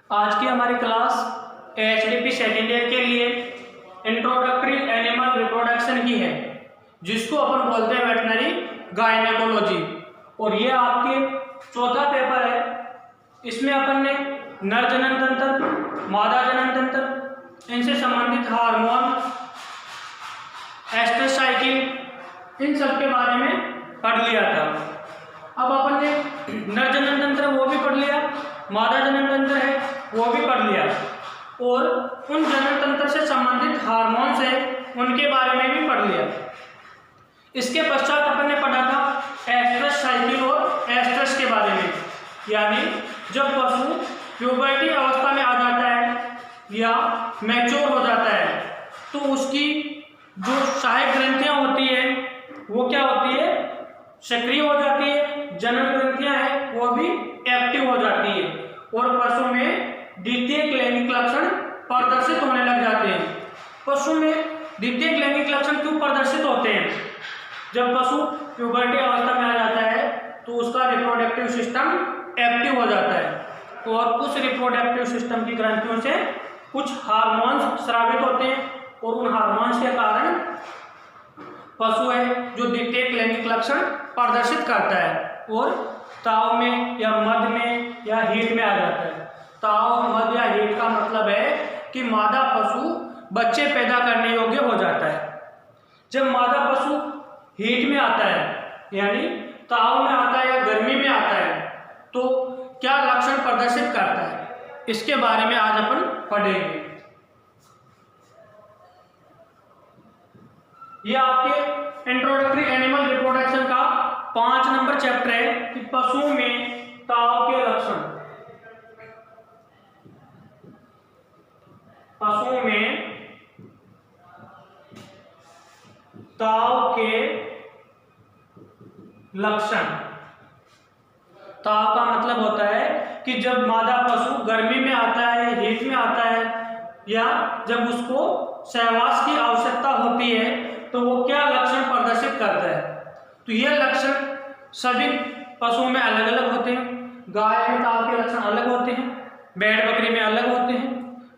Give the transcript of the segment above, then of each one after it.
आज की हमारी क्लास एचडीपी सेकेंड ईयर के लिए इंट्रोडक्टरी एनिमल रिप्रोडक्शन की है, जिसको अपन बोलते हैं वेटनरी गायनेकोलॉजी। और ये आपके चौथा पेपर है। इसमें अपन ने नर जनन तंत्र, मादा जनन तंत्र, इनसे संबंधित हार्मोन, एस्ट्रस साइकिल, इन सब के बारे में पढ़ लिया था। अब अपन ने नर जनन तंत्र वो भी पढ़ लिया, मादा जनन तंत्र है वो भी पढ़ लिया, और उन जनन तंत्र से संबंधित हार्मोन्स है उनके बारे में भी पढ़ लिया। इसके पश्चात अपन ने पढ़ा था एस्ट्रस साइकिल और एस्ट्रस के बारे में, यानी जब पशु प्यूबर्टी अवस्था में आ जाता है या मैच्योर हो जाता है तो उसकी जो सहायक ग्रंथियां होती है वो क्या होती है, सक्रिय हो जाती है। जनन ग्रंथियां हैं वो भी एक्टिव हो जाती है और पशु में द्वितीयक लैंगिक लक्षण प्रदर्शित होने लग जाते हैं। पशु में द्वितीयक लैंगिक लक्षण क्यों प्रदर्शित होते हैं? जब पशु प्यूबर्टी अवस्था में आ जाता है तो उसका रिप्रोडक्टिव सिस्टम एक्टिव हो जाता है और उस रिप्रोडक्टिव सिस्टम की ग्रंथियों से कुछ हार्मोन्स स्रावित होते हैं और उन हार्मोन्स के कारण पशु है जो द्वितीयक लैंगिक लक्षण प्रदर्शित करता है और ताव में या मध में या हीट में आ जाता है। ताव, मध या हीट का मतलब है कि मादा पशु बच्चे पैदा करने योग्य हो जाता है। जब मादा पशु हीट में आता है यानी ताव में आता है या गर्मी में आता है तो क्या लक्षण प्रदर्शित करता है, इसके बारे में आज अपन पढ़ेंगे। ये आपके इंट्रोडक्टरी एनिमल रिप्रोडक्शन का 5 नंबर चैप्टर है कि पशुओं में ताव के लक्षण। पशुओं में ताव के लक्षण। ताव का मतलब होता है कि जब मादा पशु गर्मी में आता है, हीट में आता है या जब उसको सहवास की आवश्यकता होती है तो वो क्या लक्षण प्रदर्शित करता है। तो ये लक्षण सभी पशुओं में अलग अलग होते हैं। गाय में ताव के लक्षण अलग होते हैं, भेड़ बकरी में अलग होते हैं,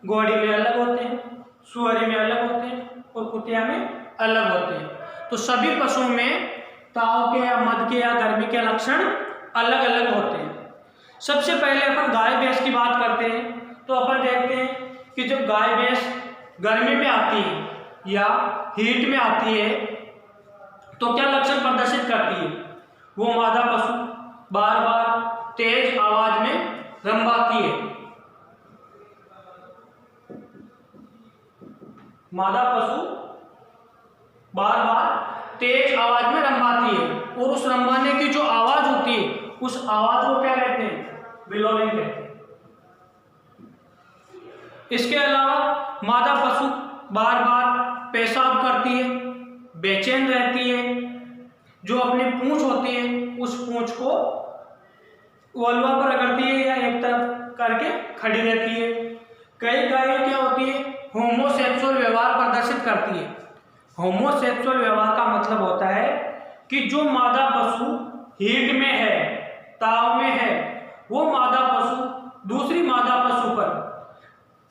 घोड़ी में अलग होते हैं, सुअरी में अलग होते हैं और कुतिया में अलग होते हैं। तो सभी पशुओं में ताव के या मध के या गर्मी के लक्षण अलग अलग होते हैं। सबसे पहले अपन गाय भैंस की बात करते हैं तो अपन देखते हैं कि जब गाय भैंस गर्मी में आती है या हीट में आती है तो क्या लक्षण प्रदर्शित करती है। वो मादा पशु बार बार तेज आवाज में रंभाती है। मादा पशु बार बार तेज आवाज में रंभाती है और उस रंभाने की जो आवाज होती है उस आवाज को क्या कहते हैं, बिलोविंग कहते हैं। इसके अलावा मादा पशु बार बार पेशाब करती है, बेचैन रहती है, जो अपनी पूंछ होती है उस पूंछ को वल्वा पर रगड़ती है या एक तरफ करके खड़ी रहती है। कई गायें क्या होती है, होमोसेक्सुअल व्यवहार प्रदर्शित करती है। होमोसेक्सुअल व्यवहार का मतलब होता है कि जो मादा पशु हीट में है, ताव में है, वो मादा पशु दूसरी मादा पशु पर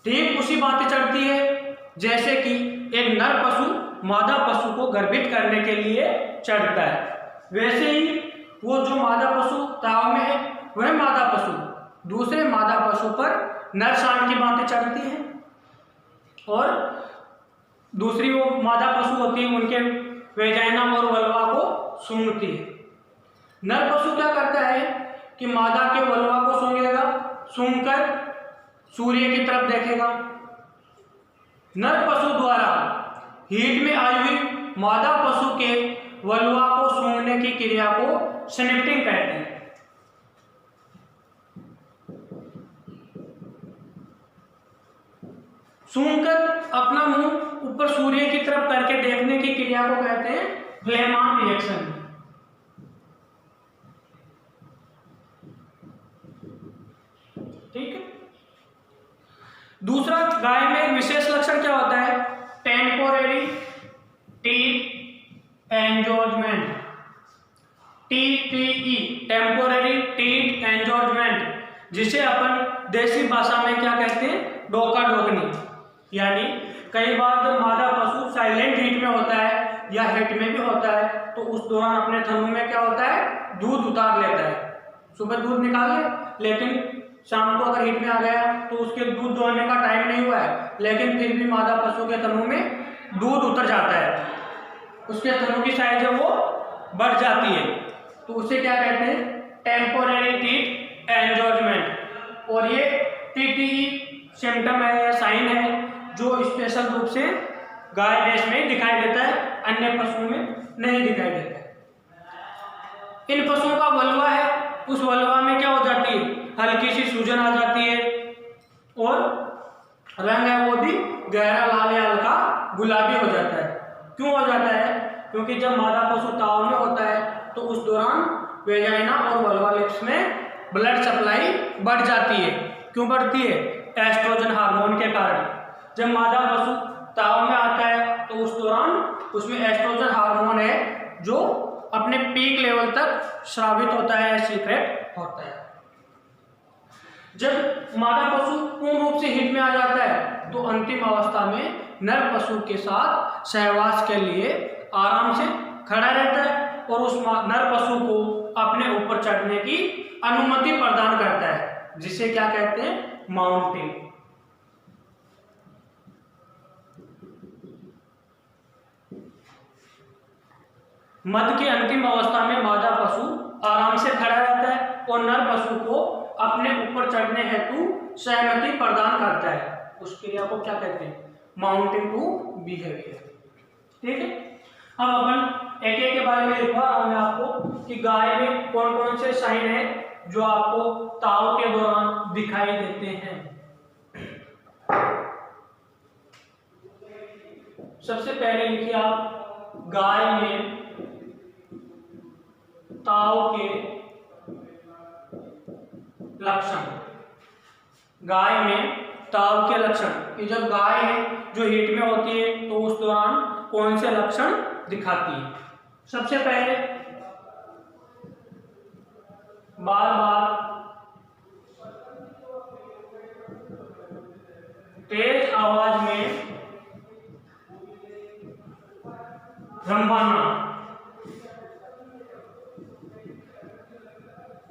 ठीक उसी बातें चढ़ती है जैसे कि एक नर पशु मादा पशु को गर्भित करने के लिए चढ़ता है। वैसे ही वो जो मादा पशु ताव में है वह मादा पशु दूसरे मादा पशु पर नर सांड की बातें चढ़ती है और दूसरी वो मादा पशु होती है उनके वेजाइनम और वल्वा को सूंघती है। नर पशु क्या करता है कि मादा के वल्वा को सूंघेगा, सूंघकर सूर्य की तरफ देखेगा। नर पशु द्वारा हीट में आई हुई मादा पशु के वल्वा को सूंघने की क्रिया को स्निफ्टिंग कहते हैं। सूंघकर अपना मुंह ऊपर सूर्य की तरफ करके देखने की क्रिया को कहते हैं फ्लेमान रिएक्शन। ठीक है। दूसरा, गाय में एक विशेष लक्षण क्या होता है, temporary teeth engorgement. TTE temporary teeth engorgement. जिसे अपन देसी भाषा में क्या कहते हैं, डोका डोकनी। यानी कई बार जब मादा पशु साइलेंट हीट में होता है या हिट में भी होता है तो उस दौरान अपने थनों में क्या होता है, दूध उतार लेता है। सुबह दूध निकाल ले, लेकिन शाम को अगर हीट में आ गया तो उसके दूध दोहने का टाइम नहीं हुआ है, लेकिन फिर भी मादा पशु के थनों में दूध उतर जाता है, उसके थनों की साइज है वो बढ़ जाती है। तो उसे क्या कहते हैं, टेम्पोरेरी टीथ एंजॉर्जमेंट। और ये टीटीई सिम्टम है या साइन है जो स्पेशल रूप से गाय भैंस में दिखाई देता है, अन्य पशुओं में नहीं दिखाई देता है। इन पशुओं का वल्वा है, उस वल्वा में क्या हो जाती है, हल्की सी सूजन आ जाती है और रंग है वो भी गहरा लाल या हल्का गुलाबी हो जाता है। क्यों हो जाता है, क्योंकि जब मादा पशु ताव में होता है तो उस दौरान वेजाइना और वल्वा लिप्स में ब्लड सप्लाई बढ़ जाती है। क्यों बढ़ती है, एस्ट्रोजन हार्मोन के कारण। जब मादा पशु ताव में आता है तो उस दौरान उसमें एस्ट्रोजन हार्मोन है जो अपने पीक लेवल तक स्रावित होता है, सीक्रेट होता है। जब मादा पशु पूर्ण रूप से हिट में आ जाता है तो अंतिम अवस्था में नर पशु के साथ सहवास के लिए आराम से खड़ा रहता है और उस नर पशु को अपने ऊपर चढ़ने की अनुमति प्रदान करता है, जिसे क्या कहते हैं, माउंटिंग। मध्य की अंतिम अवस्था में मादा पशु आराम से खड़ा रहता है और नर पशु को अपने ऊपर चढ़ने हेतु सहमति प्रदान करता है। उस क्रिया को क्या कहते हैं, माउंटिंग टू बिहेवियर। ठीक है, अब अपन एक एक के बारे में लिखवा रहा हूं मैं आपको कि गाय में कौन कौन से साइन है जो आपको ताव के दौरान दिखाई देते हैं। सबसे पहले लिखिए आप, गाय में ताव के लक्षण। गाय में ताव के लक्षण, ये जब गाय है जो हीट में होती है तो उस दौरान कौन से लक्षण दिखाती है। सबसे पहले बार बार तेज आवाज में रंभाना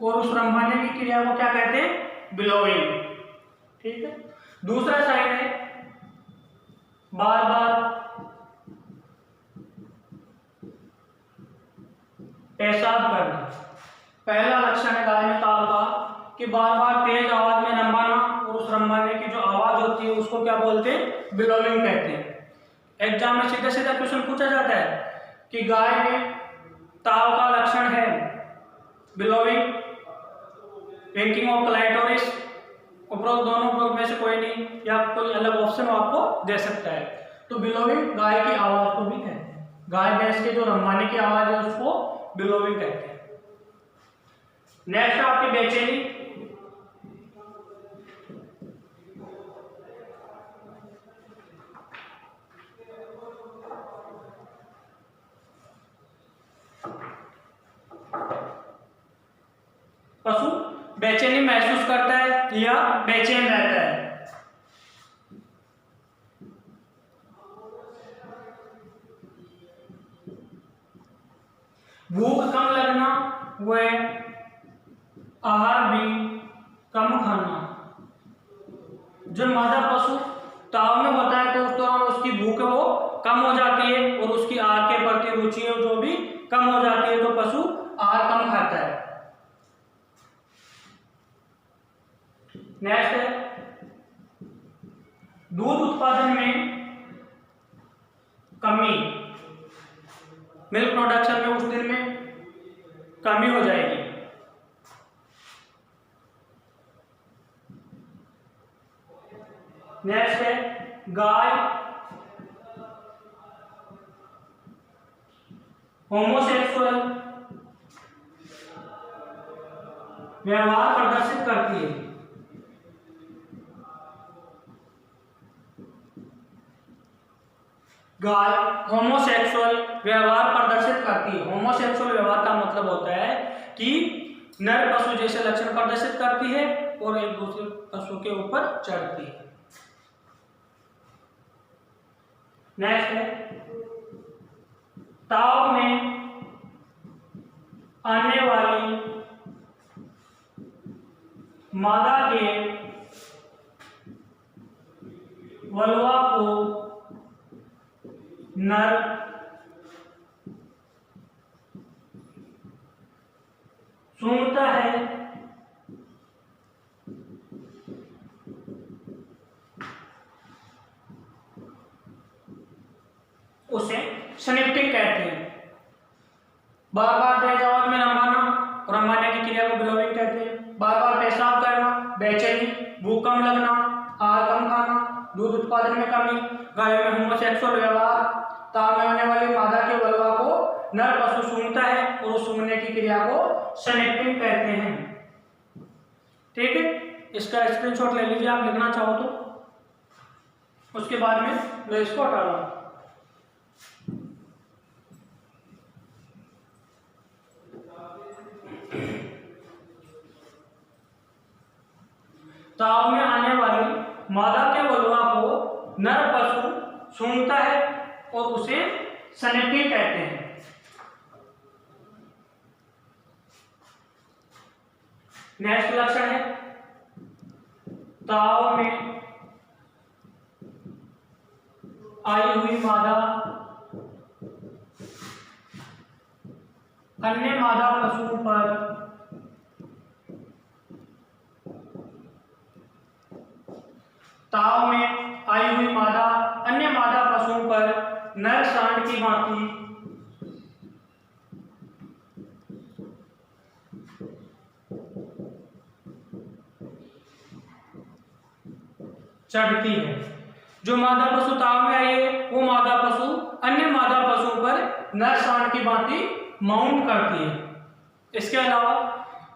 और उस रंभाने की क्रिया को क्या कहते हैं, बिलोइंग। ठीक है, दूसरा साइन है बार बार पेशाब करना। पहला लक्षण है गाय में ताव का कि बार बार तेज आवाज में रंभाना और उस रंभाने की जो आवाज होती है उसको क्या बोलते हैं, बिलोइंग कहते हैं। एग्जाम में सीधा सीधा क्वेश्चन पूछा जाता है कि गाय में ताव का लक्षण है बिलोइंग, पिंकिंग ऑफ क्लाइटोरिस, उपरोक्त दोनों उपरोक्त में से कोई नहीं या कोई अलग ऑप्शन आपको दे सकता है। तो बिलोइंग गाय की आवाज को भी कहते हैं, गाय भैंस के जो रंभाने की आवाज है उसको बिलोइंग कहते हैं। नेक्स्ट आपकी बेचैनी। पशु बेचैनी महसूस करता है या बेचैन रहता है। भूख कम लगना व आहार भी कम खाना। जब मादा पशु ताव में होता है तो उस दौरान उसकी भूख वो कम हो जाती है और उसकी आहार के प्रति रुचि जो भी कम हो जाती है, तो पशु आहार कम खाता है। नेक्स्ट है दूध उत्पादन में कमी, मिल्क प्रोडक्शन में उस दिन में कमी हो जाएगी। नेक्स्ट है गाय होमोसेक्सुअल व्यवहार प्रदर्शित करती है। गाय होमोसेक्सुअल व्यवहार प्रदर्शित करती है। होमोसेक्सुअल व्यवहार का मतलब होता है कि नर पशु जैसे लक्षण प्रदर्शित करती है और एक दूसरे पशु के ऊपर चढ़ती है। नेक्स्ट है ताव में आने वाली मादा के वल्वा को नर सूंघता है, उसे स्निफ्टिंग कहते हैं। बार बार तेजाब में रंभाना और रंभाने की क्रिया को ब्लोइंग कहते हैं। बार बार पेशाब करना, बेचैनी, भूख कम लगना, आहार कम खाना, दूध उत्पादन में कमी, गायों में होमोसेक्सुअल व्यवहार, ताव में आने वाली मादा के वल्वा को नर पशु सूंघता है और उस सूंघने की क्रिया को स्निफ्टिंग कहते हैं। ठीक है, इसका स्क्रीनशॉट ले लीजिए आप लिखना चाहो तो, उसके बाद में मैं इसको हटा रहा हूं। ताव में आने वाली मादा के वल्वा को नर पशु सूंघता है और उसे स्निफ्टिंग कहते हैं। नेक्स्ट लक्षण है ताव में आई हुई मादा अन्य मादा पशुओं पर ताव में आई हुई मादा अन्य मादा पशुओं पर नर सांड की भांति चढ़ती है। जो मादा पशु ताव में आई है वो मादा पशु अन्य मादा पशुओं पर नर सांड की भांति माउंट करती है। इसके अलावा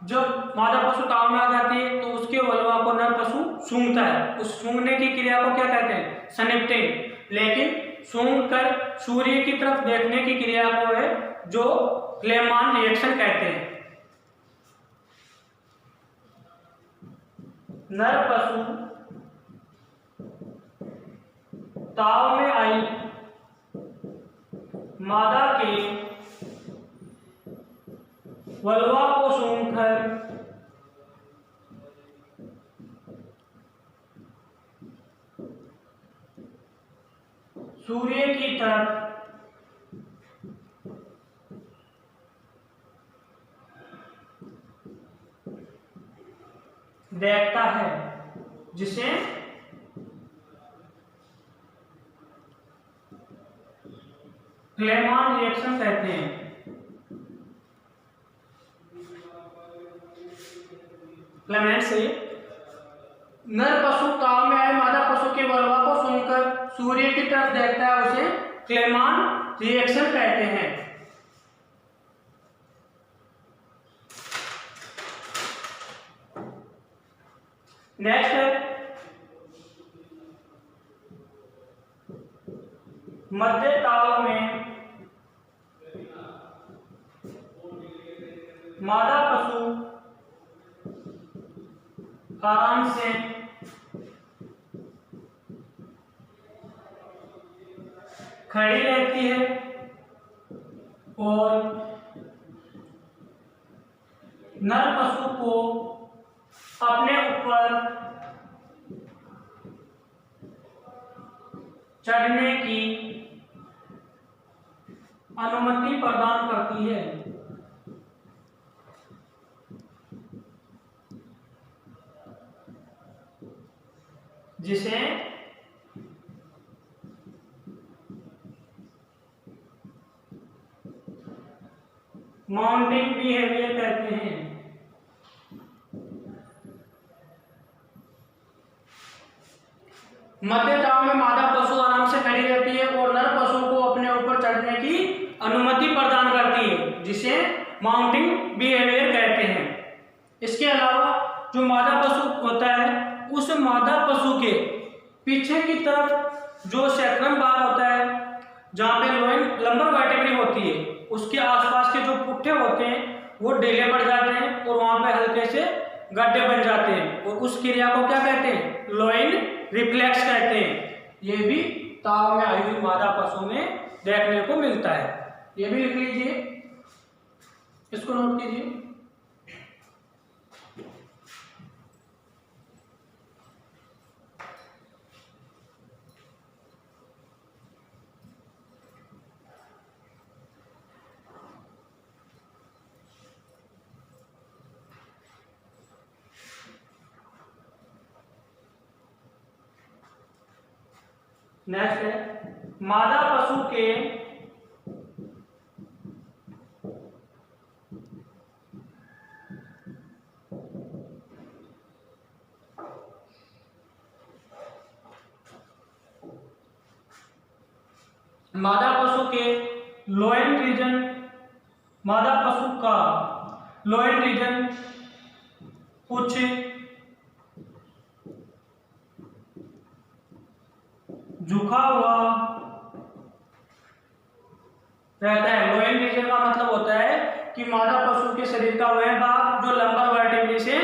जब मादा पशु ताव में आ जाती है तो उसके वल्वा को नर पशु सूंघता है। उस सूंघने की क्रिया को क्या कहते हैं? स्निफ्टिंग। लेकिन सूंघ कर सूर्य की तरफ देखने की क्रिया को है जो क्लेमान रिएक्शन कहते हैं। नर पशु ताव में आई मादा के वल्वा को सूंघकर सूर्य की तरफ देखता है, जिसे क्लेमान रिएक्शन कहते हैं। क्लेमेंट से नर पशु ताव में आए मादा पशु के वल्वा को सूंघकर सूर्य की तरफ देखता है, उसे क्लेमान रिएक्शन कहते हैं। नेक्स्ट है मध्य ताव में मादा पशु आराम से खड़ी रहती है और नर पशु को अपने ऊपर चढ़ने की अनुमति प्रदान करती है। जिसे माउंटिंग बिहेवियर कहते हैं। मध्य ताव में मादा पशु आराम से खड़ी रहती है और नर पशु को अपने ऊपर चढ़ने की अनुमति प्रदान करती है, जिसे माउंटिंग बिहेवियर कहते हैं। इसके अलावा जो मादा पशु होता है उस मादा पशु के पीछे की तरफ जो सैक्रम भाग होता है, जहाँ पे लोइन लंबर वर्टेब्री होती है, उसके आसपास के जो पुट्ठे होते हैं वो ढीले पड़ जाते हैं और वहां पे हल्के से गड्ढे बन जाते हैं, और उस क्रिया को क्या कहते हैं? लोइन रिफ्लेक्स कहते हैं। ये भी ताव में आई हुई मादा पशु में देखने को मिलता है। ये भी लिख लीजिए, इसको नोट कीजिए। नेक्स्ट है मादा पशु के लोइन रीजन, मादा पशु का लोइन रीजन कुछ झुका हुआ रहता है। लोइन रीजन का मतलब होता है कि मादा पशु के शरीर का वह भाग जो लंबर वर्टेब्री से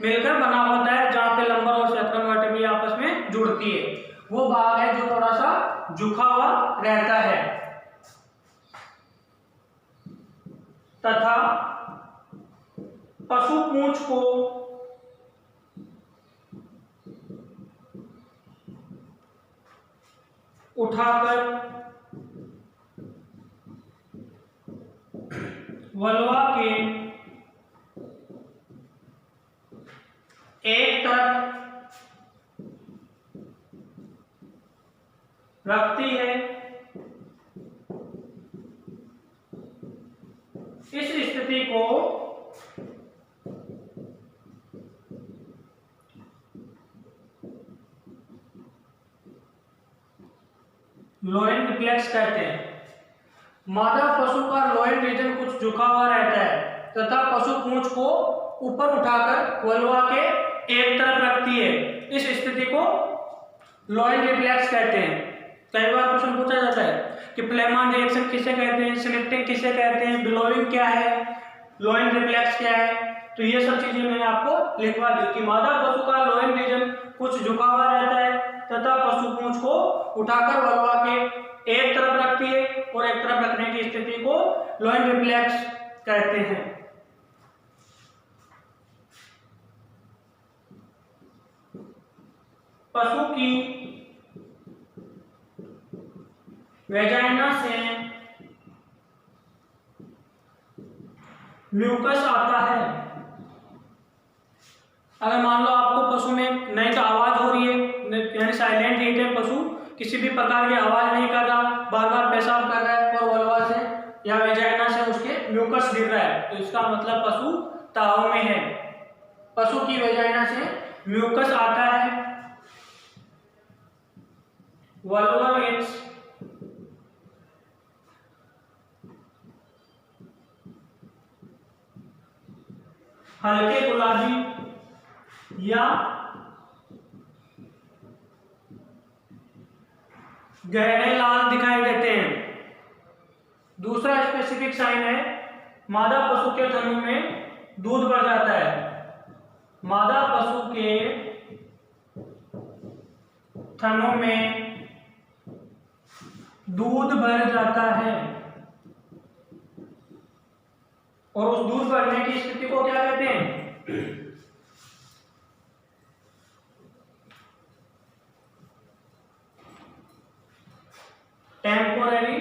मिलकर बना होता है, जहां पे लंबर और सेक्रम वर्टेब्री आपस में जुड़ती है, वो भाग है जो थोड़ा सा झुका हुआ रहता है। तथा पशु पूंछ को उठाकर वल्वा के एक तरफ रखती है। इस स्थिति को लोइन रिफ्लेक्स कहते हैं। मादा पशु का लोइन रीजन कुछ झुका हुआ रहता है तथा पशु पूंछ को ऊपर उठाकर वल्वा के एक तरफ रखती है। इस स्थिति को लोइन रिफ्लेक्स कहते हैं। कई बार क्वेश्चन पूछा जाता है कि प्लेमान रिएक्शन किसे कहते हैं, स्लिफ्टिंग किसे कहते हैं, बिलोविंग क्या है, लोइन रिफ्लेक्स क्या है। तो ये सब चीजें मैंने आपको लिखवा दी कि मादा पशु का लोइन रीजन कुछ झुका हुआ रहता है तथा पशु पूंछ को उठाकर वल्वा के एक तरफ रखती है, और एक तरफ रखने की स्थिति को लोइन रिफ्लेक्स कहते हैं। पशु की वेजाइना से म्यूकस आता है। अगर मान लो आपको पशु में नहीं तो आवाज हो रही है, यानी साइलेंट हीट है, पशु किसी भी प्रकार की आवाज नहीं कर रहा, बार बार पेशाब कर रहा है और वल्वा से या वेजाइना से उसके म्यूकस गिर रहा है, तो इसका मतलब पशु ताव में है। पशु की वेजाइना से म्यूकस आता है। वल्वा इट्स हल्के गुलाबी या गहरे लाल दिखाई देते हैं। दूसरा स्पेसिफिक साइन है मादा पशु के थनों में दूध बढ़ जाता है। मादा पशु के थनों में दूध भर जाता है, और उस दूध बढ़ने की स्थिति को क्या कहते हैं? Temporary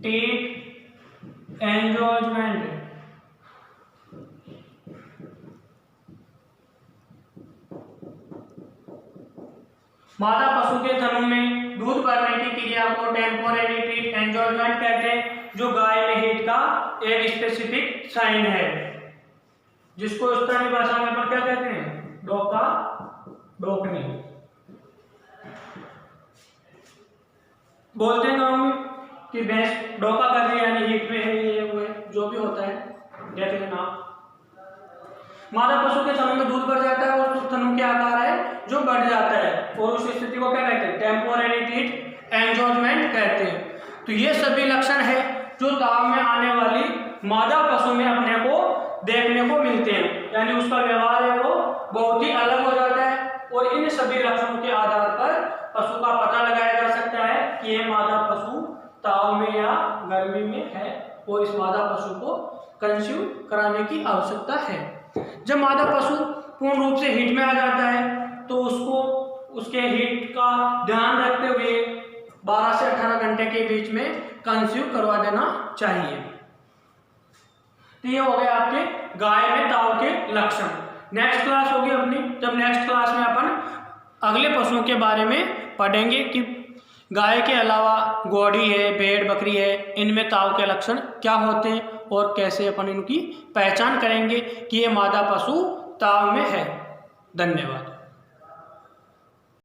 teeth enjoyment. मादा पशु के थनों में दूध भरने की क्रिया को टेम्पोररी टीथ एंजॉयमेंट कहते हैं, जो गाय में हीट का एक स्पेसिफिक साइन है, जिसको स्थानीय भाषा में पर क्या कहते हैं? डोका डोकनी बोलते हैं गाँव में कि भैंस डोका कर रही है, यानी हीट में है, ये वो है, जो भी होता है देख लेना। मादा पशु के थनों में दूध बढ़ जाता है और उस थनों के आकार है जो बढ़ जाता है, और उस स्थिति को क्या कहते हैं? टेम्पोररी टीथ एंजॉयमेंट कहते हैं। तो ये सभी लक्षण है जो ताव में आने वाली मादा पशु में अपने को देखने को मिलते हैं, यानी उसका व्यवहार है वो बहुत ही अलग हो जाता है। और इन सभी लक्षणों के आधार पर पशु का पता लगाया जा सकता है कि ये मादा पशु ताव में या गर्मी में है और इस मादा पशु को कंसीव कराने की आवश्यकता है। जब मादा पशु पूर्ण रूप से हीट में आ जाता है तो उसको उसके हीट का ध्यान रखते हुए 12 से 18 घंटे के बीच में कंसीव करवा देना चाहिए। तो ये हो गए आपके गाय में ताव के लक्षण। नेक्स्ट क्लास होगी अपनी, जब नेक्स्ट क्लास में अपन अगले पशुओं के बारे में पढ़ेंगे कि गाय के अलावा घोड़ी है, भेड़ बकरी है, इनमें ताव के लक्षण क्या होते हैं और कैसे अपन इनकी पहचान करेंगे कि ये मादा पशु ताव में है। धन्यवाद।